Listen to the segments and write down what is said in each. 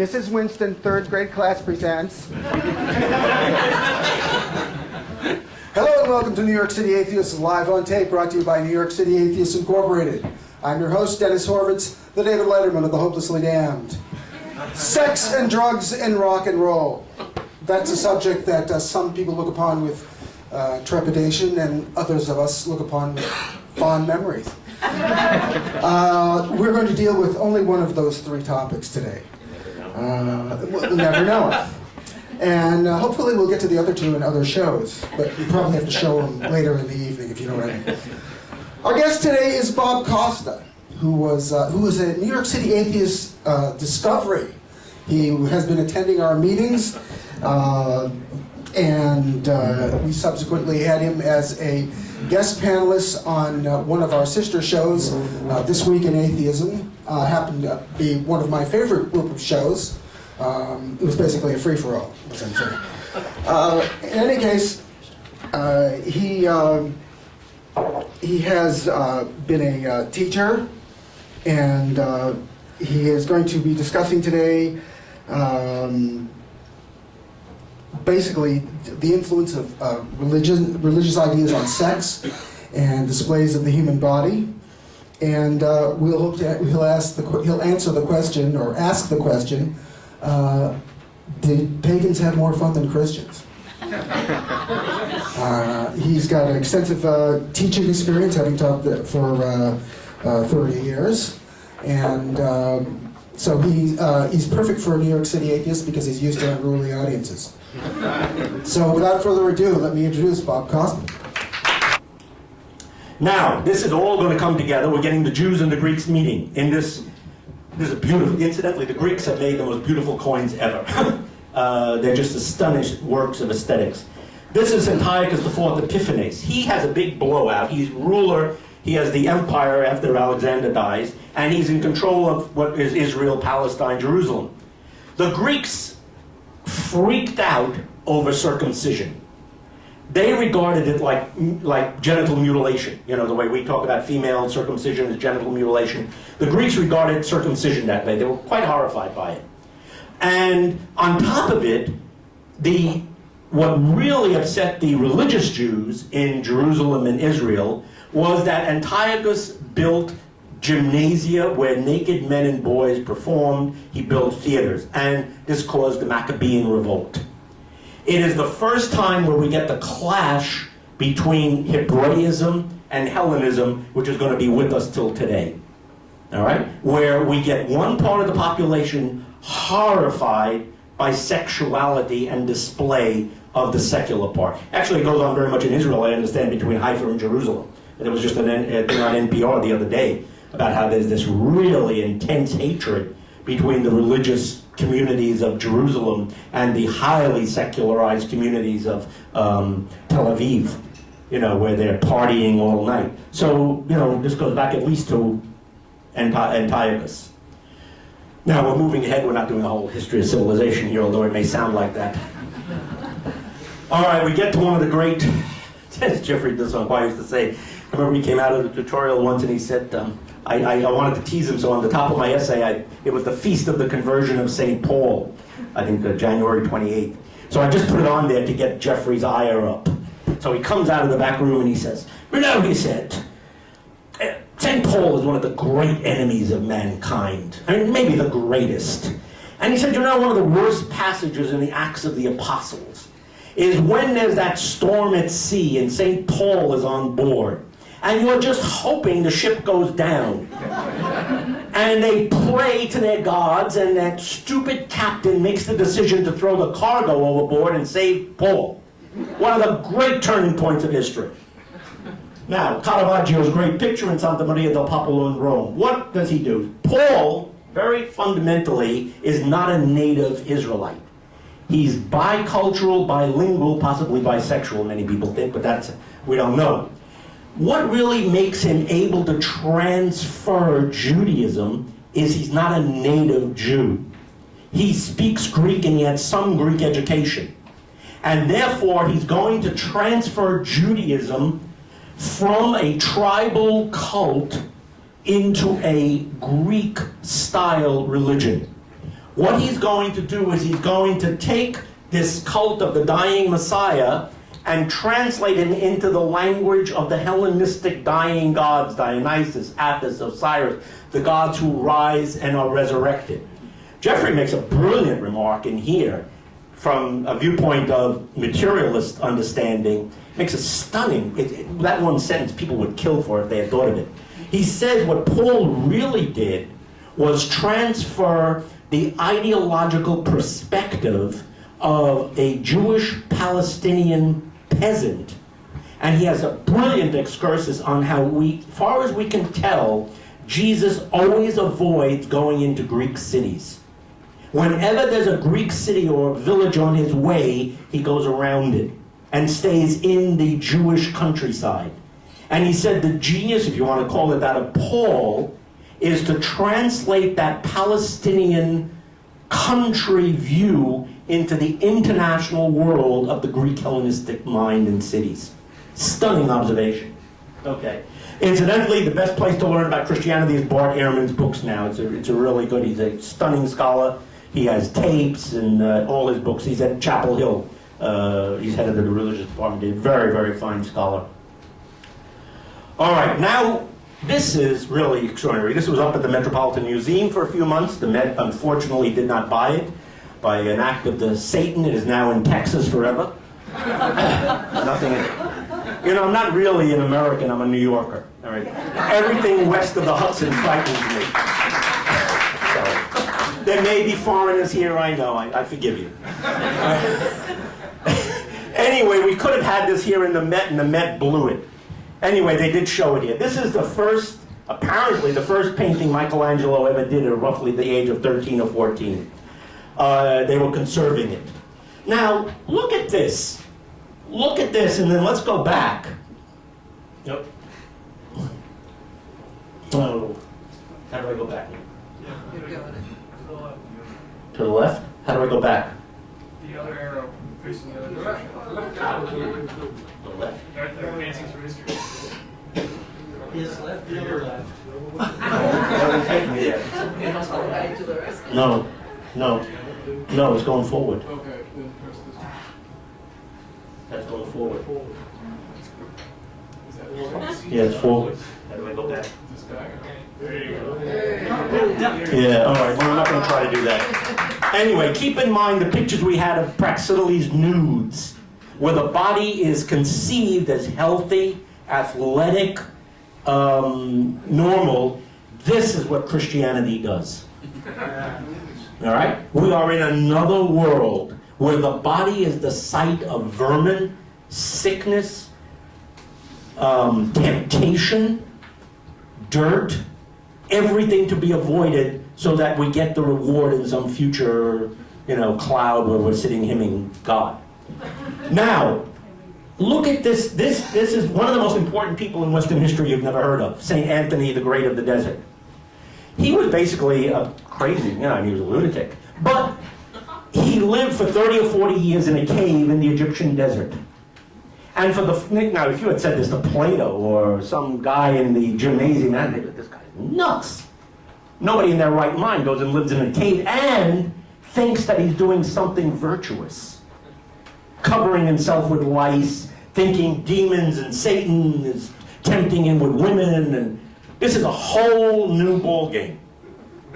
Mrs. Winston, third grade class presents. Hello and welcome to New York City Atheists live on tape, brought to you by New York City Atheists Incorporated. I'm your host, Dennis Horvitz, the David Letterman of the Hopelessly Damned. Sex and drugs and rock and roll. That's a subject that some people look upon with trepidation and others of us look upon with fond memories. We're going to deal with only one of those three topics today. We'll never know. And hopefully we'll get to the other two in other shows, but we probably have to show them later in the evening, if you know what I mean. Our guest today is Bob COSTA, who was a New York City Atheist discovery. He has been attending our meetings, and we subsequently had him as a guest panelist on one of our sister shows, This Week in Atheism. Happened to be one of my favorite group of shows. It was basically a free-for-all, essentially. In any case, he has been a teacher, and he is going to be discussing today basically the influence of religious ideas on sex and displays of the human body. And he'll answer the question, or ask the question, did pagans have more fun than Christians? He's got an extensive teaching experience, having taught for 30 years. And so he's perfect for a New York City atheist because he's used to unruly audiences. So without further ado, let me introduce Bob COSTA. Now, this is all going to come together. We're getting the Jews and the Greeks meeting in this. This is beautiful. Incidentally, the Greeks have made the most beautiful coins ever. They're just astonished works of aesthetics. This is Antiochus IV Epiphanes. He has a big blowout. He's ruler. He has the empire after Alexander dies, and he's in control of what is Israel, Palestine, Jerusalem. The Greeks freaked out over circumcision. They regarded it like genital mutilation. You know, the way we talk about female circumcision as genital mutilation. The Greeks regarded circumcision that way. They were quite horrified by it. And on top of it, what really upset the religious Jews in Jerusalem and Israel was that Antiochus built gymnasia where naked men and boys performed. He built theaters, and this caused the Maccabean revolt. It is the first time where we get the clash between Hebraism and Hellenism, which is going to be with us till today. All right? Where we get one part of the population horrified by sexuality and display of the secular part. Actually, it goes on very much in Israel, I understand, between Haifa and Jerusalem. There was just a thing on NPR the other day about how there's this really intense hatred between the religious communities of Jerusalem and the highly secularized communities of Tel Aviv, you know, where they're partying all night. So, you know, this goes back at least to Antiochus. Now, we're moving ahead. We're not doing a whole history of civilization here, although it may sound like that. All right, we get to one of the great, as Jeffrey Desonquois used to say, I remember he came out of the tutorial once and he said, I wanted to tease him, so on the top of my essay, it was the Feast of the Conversion of St. Paul, I think January 28th. So I just put it on there to get Jeffrey's ire up. So he comes out of the back room and he says, you know, he said, St. Paul is one of the great enemies of mankind. I mean, maybe the greatest. And he said, you know, one of the worst passages in the Acts of the Apostles is when there's that storm at sea and St. Paul is on board. And you're just hoping the ship goes down. And they pray to their gods, and that stupid captain makes the decision to throw the cargo overboard and save Paul. One of the great turning points of history. Now, Caravaggio's great picture in Santa Maria del Popolo in Rome. What does he do? Paul, very fundamentally, is not a native Israelite. He's bicultural, bilingual, possibly bisexual, many people think, but we don't know. What really makes him able to transfer Judaism is he's not a native Jew. He speaks Greek and he had some Greek education. And therefore, he's going to transfer Judaism from a tribal cult into a Greek-style religion. What he's going to do is he's going to take this cult of the dying Messiah and translate it into the language of the Hellenistic dying gods, Dionysus, Atthis, Osiris, the gods who rise and are resurrected. Jeffrey makes a brilliant remark in here from a viewpoint of materialist understanding. Makes a stunning, that one sentence people would kill for if they had thought of it. He says what Paul really did was transfer the ideological perspective of a Jewish Palestinian peasant, and he has a brilliant excursus on how far as we can tell, Jesus always avoids going into Greek cities. Whenever there's a Greek city or a village on his way, he goes around it and stays in the Jewish countryside. And he said the genius, if you want to call it that, of Paul is to translate that Palestinian country view into the international world of the Greek Hellenistic mind and cities. Stunning observation. Okay. Incidentally, the best place to learn about Christianity is Bart Ehrman's books now. It's a really good, he's a stunning scholar. He has tapes and all his books. He's at Chapel Hill. He's head of the religious department. He's a very, very fine scholar. All right, now this is really extraordinary. This was up at the Metropolitan Museum for a few months. The Met, unfortunately, did not buy it. By an act of the Satan, it is now in Texas forever. Nothing in it. You know, I'm not really an American, I'm a New Yorker. All right? Everything west of the Hudson frightens me. So, there may be foreigners here, I know, I forgive you. Anyway, we could have had this here in the Met, and the Met blew it. Anyway, they did show it here. This is the first, apparently the first painting Michelangelo ever did at roughly the age of 13 or 14. They were conserving it. Now, look at this. Look at this, and then let's go back. Yep. Oh, how do I go back? To the left? How do I go back? The other arrow facing the other direction. The left. They're advancing through history. His left, your left. Doesn't take me there. No, no, no, it's going forward. Okay, then press this. That's going forward. Is that forward? Yeah, it's forward. How do I go back? This back? There you go. Yeah, all right, well, I'm not going to try to do that. Anyway, keep in mind the pictures we had of Praxiteles nudes, where the body is conceived as healthy, athletic, normal. This is what Christianity does. All right? We are in another world where the body is the site of vermin, sickness, temptation, dirt, everything to be avoided so that we get the reward in some future, cloud where we're sitting hymning God. Now, look at this. This is one of the most important people in Western history you've never heard of, St. Anthony the Great of the Desert. He was basically crazy, he was a lunatic. But he lived for 30 or 40 years in a cave in the Egyptian desert. And now, if you had said this to Plato or some guy in the gymnasium, they'd be like, this guy's nuts. Nobody in their right mind goes and lives in a cave and thinks that he's doing something virtuous. Covering himself with lice, thinking demons and Satan is tempting him with women, and this is a whole new ball game.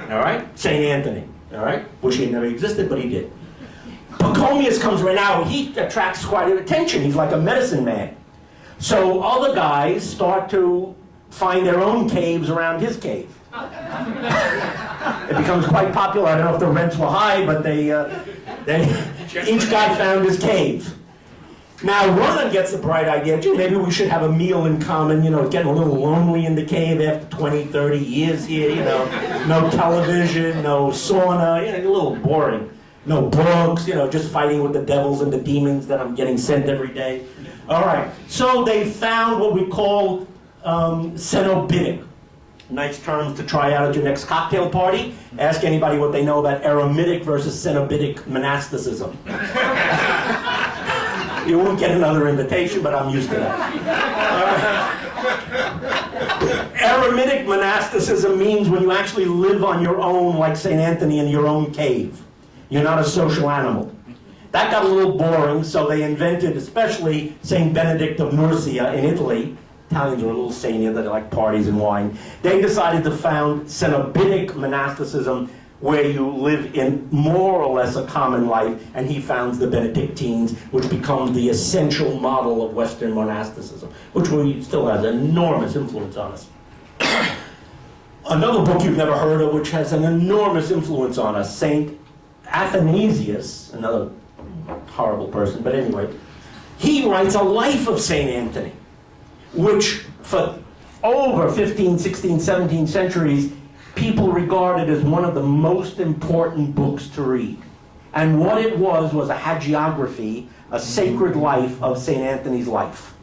All right? St. Anthony. All right? Wish he had never existed, but he did. Pachomius comes right now. He attracts quite attention. He's like a medicine man. So other guys start to find their own caves around his cave. It becomes quite popular. I don't know if the rents were high, but each guy found his cave. Now, one of them gets the bright idea, gee, maybe we should have a meal in common. It's getting a little lonely in the cave after 20, 30 years here, No television, no sauna, a little boring. No books, just fighting with the devils and the demons that I'm getting sent every day. All right, so they found what we call cenobitic. Nice terms to try out at your next cocktail party. Ask anybody what they know about eremitic versus cenobitic monasticism. You won't get another invitation, but I'm used to that. Eremitic monasticism means when you actually live on your own, like St. Anthony in your own cave. You're not a social animal. That got a little boring, so they invented, especially St. Benedict of Nursia in Italy. Italians are a little sanier, they like parties and wine. They decided to found Cenobitic monasticism, where you live in more or less a common life, and he founds the Benedictines, which becomes the essential model of Western monasticism, which still has enormous influence on us. Another book you've never heard of, which has an enormous influence on us, St. Athanasius, another horrible person, but anyway, he writes a life of St. Anthony, which for over 15, 16, 17 centuries, people regarded as one of the most important books to read. And what it was a hagiography, a sacred life of St. Anthony's life,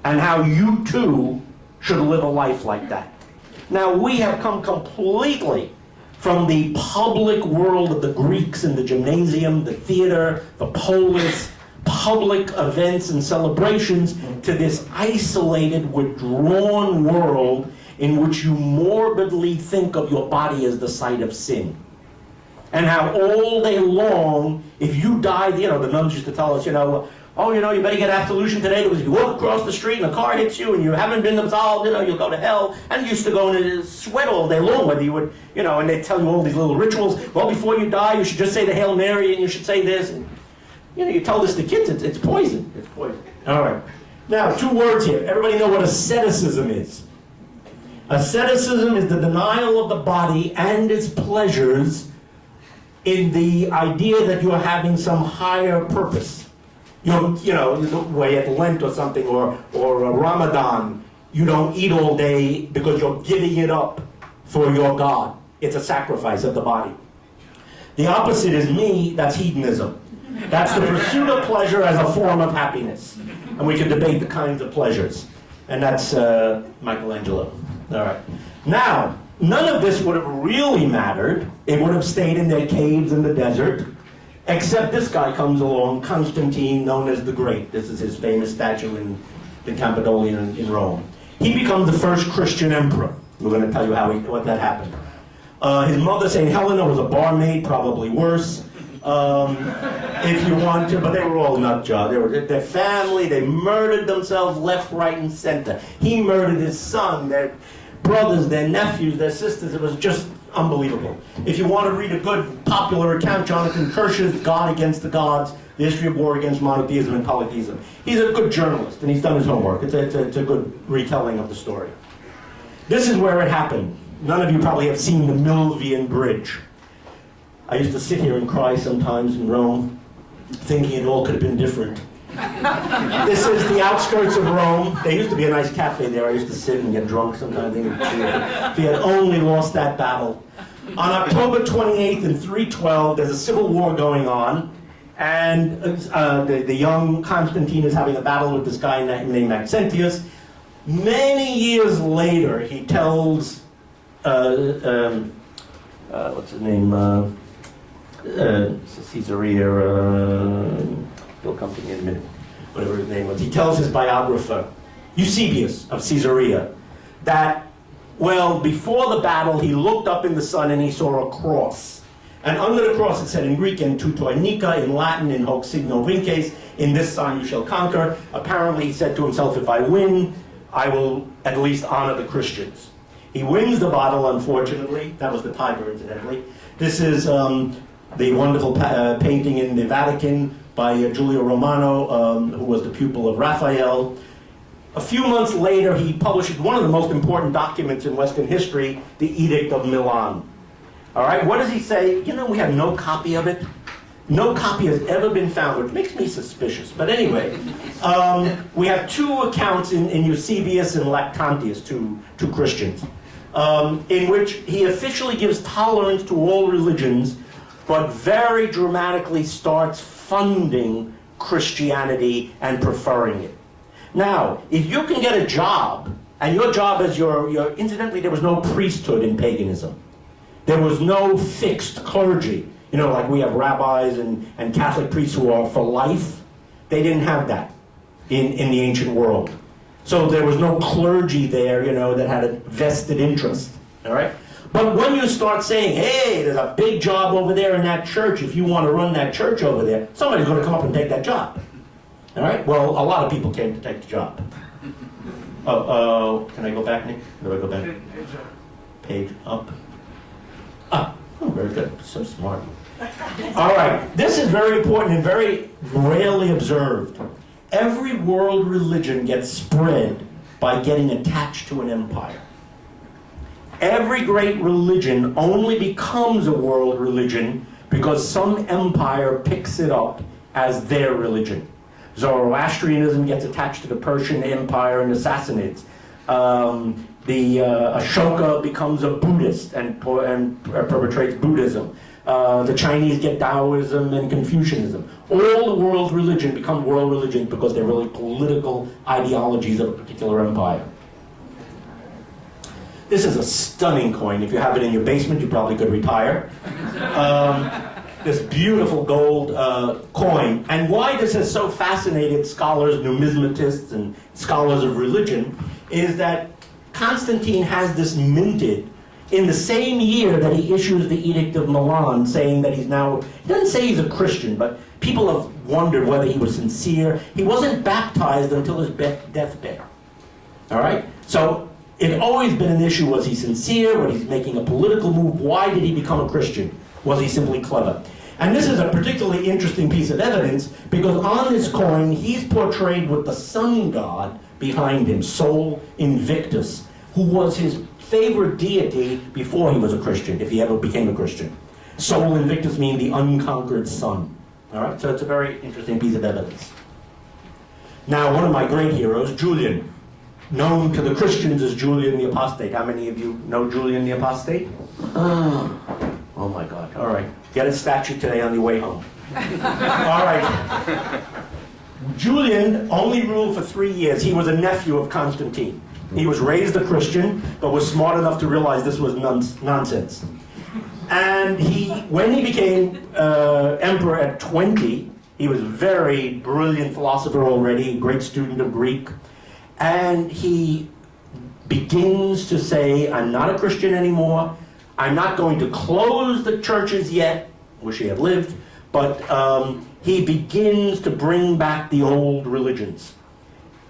and how you too should live a life like that. Now, we have come completely from the public world of the Greeks in the gymnasium, the theater, the polis, public events and celebrations, to this isolated, withdrawn world in which you morbidly think of your body as the site of sin. And how all day long, if you died, the nuns used to tell us, oh, you better get absolution today, because if you walk across the street and a car hits you and you haven't been absolved, you'll go to hell. And you used to go in a sweat all day long, whether you would, and they'd tell you all these little rituals. Well, before you die, you should just say the Hail Mary, and you should say this. And, you tell this to kids, it's poison. It's poison. All right. Now, 2 words here. Everybody know what asceticism is. Asceticism is the denial of the body and its pleasures in the idea that you're having some higher purpose. The way at Lent or something, or Ramadan, you don't eat all day because you're giving it up for your God. It's a sacrifice of the body. The opposite is that's hedonism. That's the pursuit of pleasure as a form of happiness. And we can debate the kinds of pleasures. And that's Michelangelo. All right. Now, none of this would have really mattered. It would have stayed in their caves in the desert. Except this guy comes along, Constantine, known as the Great. This is his famous statue in Campidolia in Rome. He becomes the first Christian emperor. We're going to tell you what that happened. His mother, St. Helena, was a barmaid, probably worse, if you want to, but they were all nut jobs. Their family, they murdered themselves left, right, and center. He murdered his son, their brothers, their nephews, their sisters. It was just unbelievable. If you want to read a good popular account, Jonathan Kirsch's God Against the Gods, The History of War Against Monotheism and Polytheism. He's a good journalist, and he's done his homework. It's a good retelling of the story. This is where it happened. None of you probably have seen the Milvian Bridge. I used to sit here and cry sometimes in Rome, thinking it all could have been different. This is the outskirts of Rome. There used to be a nice cafe there. I used to sit and get drunk sometimes. If he had only lost that battle. On October 28th in 312, there's a civil war going on, and the young Constantine is having a battle with this guy named Maxentius. Many years later, he tells, what's his name, Caesarea, he'll come to me in a minute, whatever his name was. He tells his biographer, Eusebius of Caesarea, that, well, before the battle, he looked up in the sun and he saw a cross. And under the cross it said in Greek, "En tutoi nica," in Latin, "In hoc signo vinces," "In this sign you shall conquer." Apparently he said to himself, if I win, I will at least honor the Christians. He wins the battle, unfortunately. That was the Tiber, incidentally. This is the wonderful painting in the Vatican by Giulio Romano, who was the pupil of Raphael. A few months later, he publishes one of the most important documents in Western history, the Edict of Milan. All right, what does he say? We have no copy of it. No copy has ever been found, which makes me suspicious. But anyway, we have 2 accounts in Eusebius and Lactantius, two Christians, in which he officially gives tolerance to all religions, but very dramatically starts funding Christianity and preferring it. Now, if you can get a job, and your job is incidentally, there was no priesthood in paganism. There was no fixed clergy. Like we have rabbis and Catholic priests who are for life. They didn't have that in the ancient world. So there was no clergy there, that had a vested interest, all right? But when you start saying, hey, there's a big job over there in that church, if you want to run that church over there, somebody's going to come up and take that job, all right? Well, a lot of people came to take the job. Can I go back, Nick? Do I go back? Page up. Oh, very good. So smart. All right. This is very important and very rarely observed. Every world religion gets spread by getting attached to an empire. Every great religion only becomes a world religion because some empire picks it up as their religion. Zoroastrianism gets attached to the Persian Empire and assassinates. Ashoka becomes a Buddhist and perpetrates Buddhism. The Chinese get Taoism and Confucianism. All the world religion become world religions because they're really political ideologies of a particular empire. This is a stunning coin. If you have it in your basement, you probably could retire. This beautiful gold coin. And why this has so fascinated scholars, numismatists, and scholars of religion is that Constantine has this minted in the same year that he issues the Edict of Milan, saying that he's now, he doesn't say he's a Christian, but people have wondered whether he was sincere. He wasn't baptized until his deathbed. All right? So it's always been an issue. Was he sincere? Was he making a political move? Why did he become a Christian? Was he simply clever? And this is a particularly interesting piece of evidence because on this coin, he's portrayed with the sun god behind him, Sol Invictus, who was his favorite deity before he was a Christian, if he ever became a Christian. Sol Invictus means the unconquered sun. All right, so it's a very interesting piece of evidence. Now, one of my great heroes, Julian, known to the Christians as Julian the Apostate. How many of you know Julian the Apostate? Oh my God, all right. Get a statue today on your way home. All right. Julian only ruled for 3 years. He was a nephew of Constantine. He was raised a Christian, but was smart enough to realize this was nonsense. And when he became emperor at 20, he was a very brilliant philosopher already, a great student of Greek. And he begins to say, I'm not a Christian anymore. I'm not going to close the churches yet. Wish he had lived. But he begins to bring back the old religions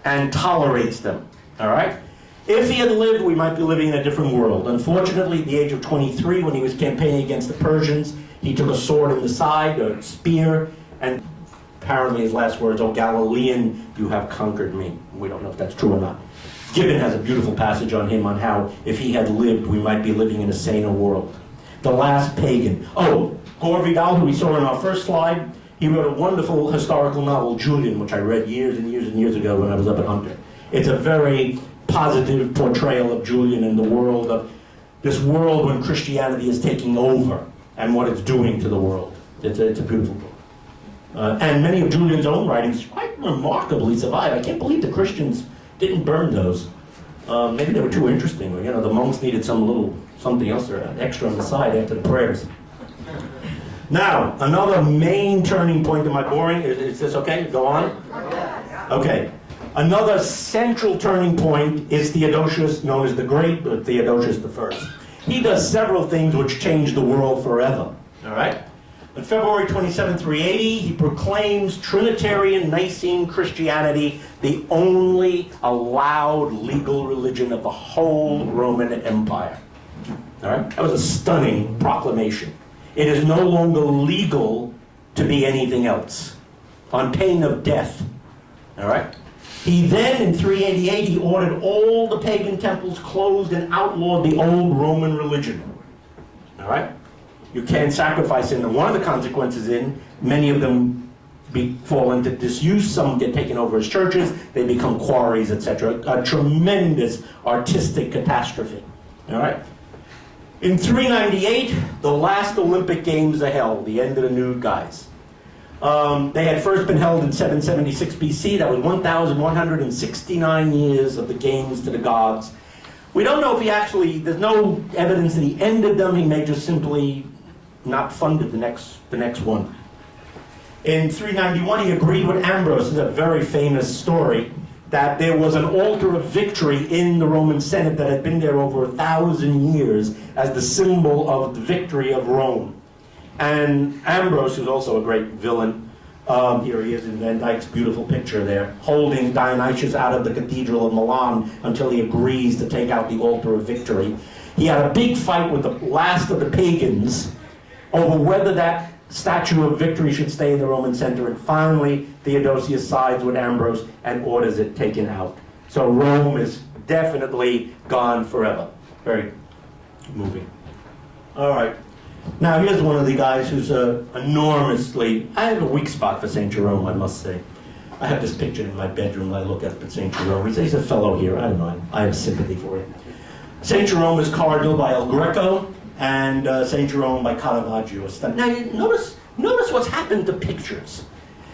and tolerates them. All right? If he had lived, we might be living in a different world. Unfortunately, at the age of 23, when he was campaigning against the Persians, he took a sword in the side, a spear, and apparently his last words, "O Galilean, you have conquered me." We don't know if that's true or not. Gibbon has a beautiful passage on him on how, if he had lived, we might be living in a saner world. The last pagan. Oh, Gore Vidal, who we saw in our first slide, he wrote a wonderful historical novel, Julian, which I read years and years and years ago when I was up at Hunter. It's a very positive portrayal of Julian in the world of this world when Christianity is taking over and what it's doing to the world. It's a beautiful book. And many of Julian's own writings quite remarkably survive. I can't believe the Christians didn't burn those. Maybe they were too interesting, or the monks needed something else or extra on the side after the prayers. Now, another main turning point. Am I boring? Is this okay? Go on? Okay. Another central turning point is Theodosius, known as the Great, but Theodosius I. He does several things which change the world forever. All right? On February 27, 380, he proclaims Trinitarian Nicene Christianity the only allowed legal religion of the whole Roman Empire. All right? That was a stunning proclamation. It is no longer legal to be anything else, on pain of death. All right? He then, in 388, he ordered all the pagan temples closed and outlawed the old Roman religion. All right? You can't sacrifice in them. One of the consequences many of them fall into disuse. Some get taken over as churches. They become quarries, etc. A tremendous artistic catastrophe. All right? In 398, the last Olympic Games are held, the end of the nude guys. They had first been held in 776 BC. That was 1,169 years of the games to the gods. We don't know if there's no evidence that he ended them. He may just simply not funded the next one. In 391, he agreed with Ambrose. This is a very famous story. that there was an altar of victory in the Roman Senate that had been there over 1,000 years as the symbol of the victory of Rome. And Ambrose, who's also a great villain, here he is in Van Dyck's beautiful picture there, holding Dionysius out of the Cathedral of Milan until he agrees to take out the altar of victory. He had a big fight with the last of the pagans over whether that statue of victory should stay in the Roman center, and finally Theodosius sides with Ambrose and orders it taken out. So Rome is definitely gone forever. Very moving. All right. Now here's one of the guys who's enormously, I have a weak spot for St. Jerome, I must say. I have this picture in my bedroom that I look at St. Jerome. He's a fellow here, I don't know, I have sympathy for him. St. Jerome is Cardinal by El Greco, and St. Jerome by Caravaggio. Now you notice what's happened to pictures.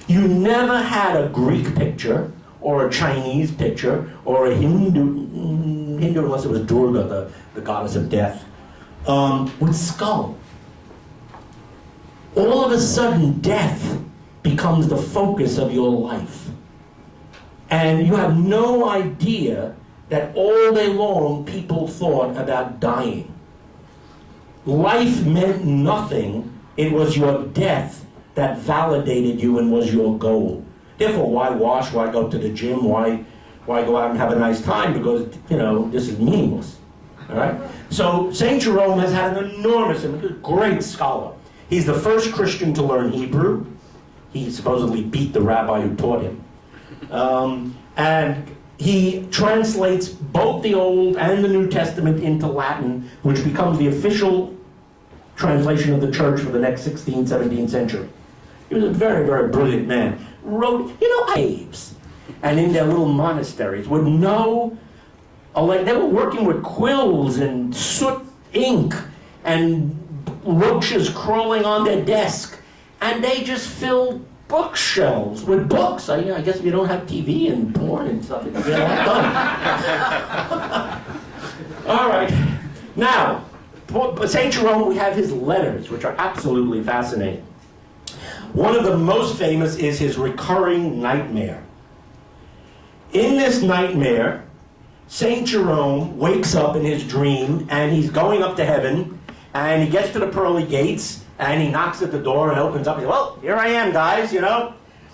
You never had a Greek picture, or a Chinese picture, or a Hindu unless it was Durga, the goddess of death, with skull. All of a sudden, death becomes the focus of your life. And you have no idea that all day long people thought about dying. Life meant nothing. It was your death that validated you and was your goal. Therefore, why wash? Why go to the gym? Why go out and have a nice time? Because, this is meaningless. All right? So St. Jerome has had an enormous, great scholar. He's the first Christian to learn Hebrew. He supposedly beat the rabbi who taught him. And he translates both the Old and the New Testament into Latin, which becomes the official translation of the church for the next 16th, 17th century. He was a very, very brilliant man. Wrote, caves, and in their little monasteries with no, they were working with quills and soot ink and roaches crawling on their desk, and they just filled bookshelves with books. I guess if you don't have TV and porn and stuff, it's get all done. All right. Now, St. Jerome, we have his letters, which are absolutely fascinating. One of the most famous is his recurring nightmare. In this nightmare, St. Jerome wakes up in his dream, and he's going up to heaven, and he gets to the pearly gates, and he knocks at the door and opens up. He says, well, here I am, guys,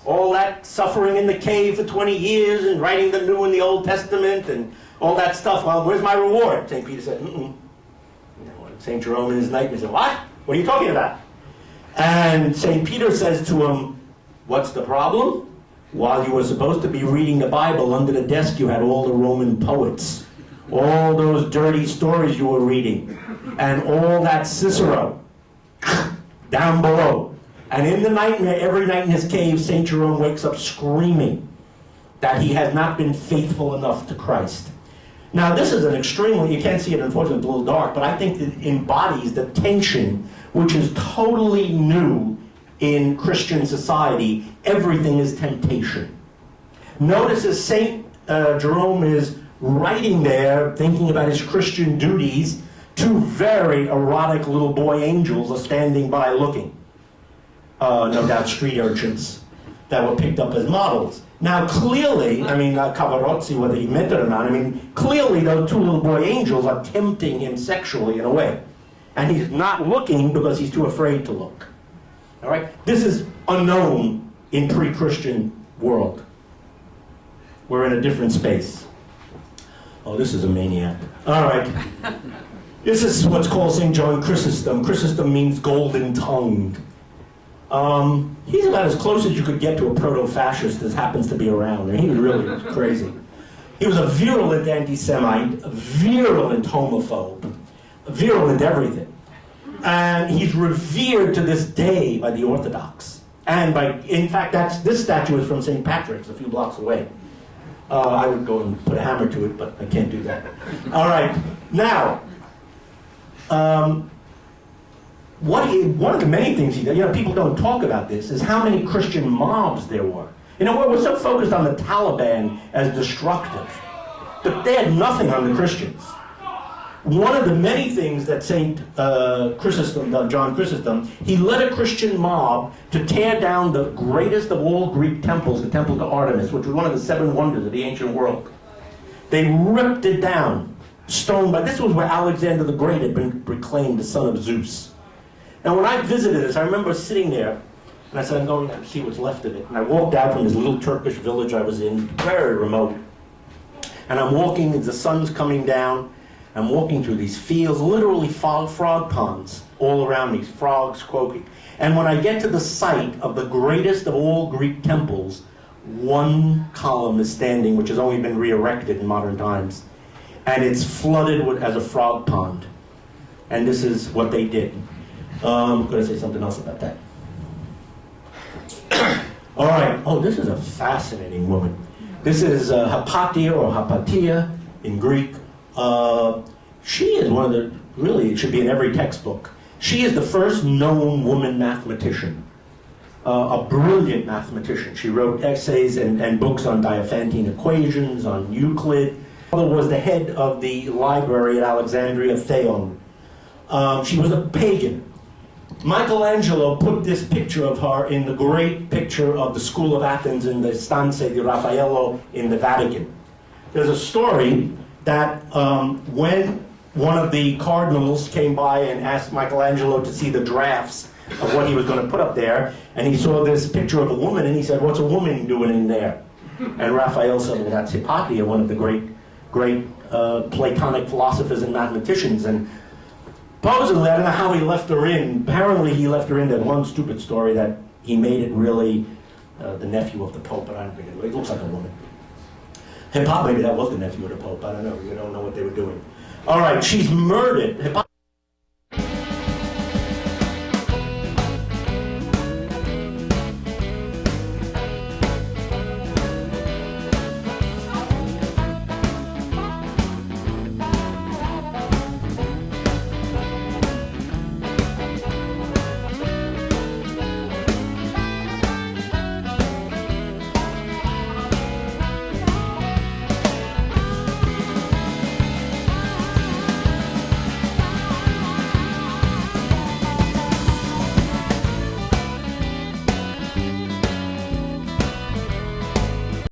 all that suffering in the cave for 20 years and writing the New and the Old Testament and all that stuff. Well, where's my reward? St. Peter said, St. Jerome in his nightmare said, what? What are you talking about? And St. Peter says to him, what's the problem? While you were supposed to be reading the Bible, under the desk you had all the Roman poets, all those dirty stories you were reading, and all that Cicero down below. And in the nightmare, every night in his cave, St. Jerome wakes up screaming that he has not been faithful enough to Christ. Now, this is an extremely, you can't see it, unfortunately, it's a little dark, but I think it embodies the tension which is totally new in Christian society. Everything is temptation. Notice as St. Jerome is writing there, thinking about his Christian duties, two very erotic little boy angels are standing by looking. No doubt street urchins that were picked up as models. Now clearly, Cavarozzi, whether he meant it or not, clearly those two little boy angels are tempting him sexually in a way. And he's not looking because he's too afraid to look. All right? This is unknown in pre-Christian world. We're in a different space. Oh, this is a maniac. All right. This is what's called St. John Chrysostom. Chrysostom means golden-tongued. He's about as close as you could get to a proto-fascist that happens to be around. He really was crazy. He was a virulent anti-Semite, a virulent homophobe, a virulent everything. And he's revered to this day by the Orthodox. And in fact, this statue is from St. Patrick's, a few blocks away. I would go and put a hammer to it, but I can't do that. All right. Now, one of the many things he did, people don't talk about this, is how many Christian mobs there were. We're so focused on the Taliban as destructive, but they had nothing on the Christians. one of the many things that Saint Chrysostom, John Chrysostom, he led a Christian mob to tear down the greatest of all Greek temples, the temple to Artemis, which was one of the 7 wonders of the ancient world. They ripped it down, stone by. This was where Alexander the Great had been proclaimed the son of Zeus. Now, when I visited this, I remember sitting there, and I said, I'm going to see what's left of it. And I walked out from this little Turkish village I was in, very remote. And I'm walking, as the sun's coming down, I'm walking through these fields, literally frog ponds all around me, frogs croaking. And when I get to the site of the greatest of all Greek temples, one column is standing, which has only been re-erected in modern times. And it's flooded as a frog pond. And this is what they did. I'm going to say something else about that. All right. Oh, this is a fascinating woman. This is Hypatia or Hypatia in Greek. She is one of the, really, it should be in every textbook. She is the first known woman mathematician. A brilliant mathematician. She wrote essays and books on Diophantine equations, on Euclid. Her mother was the head of the library at Alexandria, Theon. She was a pagan. Michelangelo put this picture of her in the great picture of the School of Athens in the Stanze di Raffaello in the Vatican. There's a story that when one of the cardinals came by and asked Michelangelo to see the drafts of what he was going to put up there, and he saw this picture of a woman, and he said, "What's a woman doing in there?" And Raphael said, "Well, that's Hypatia, one of the great Platonic philosophers and mathematicians." And supposedly, I don't know how he left her in. Apparently, he left her in that one stupid story that he made it really the nephew of the Pope, but I don't think it looks like a woman. Maybe that was the nephew of the Pope. I don't know. We don't know what they were doing. All right, she's murdered.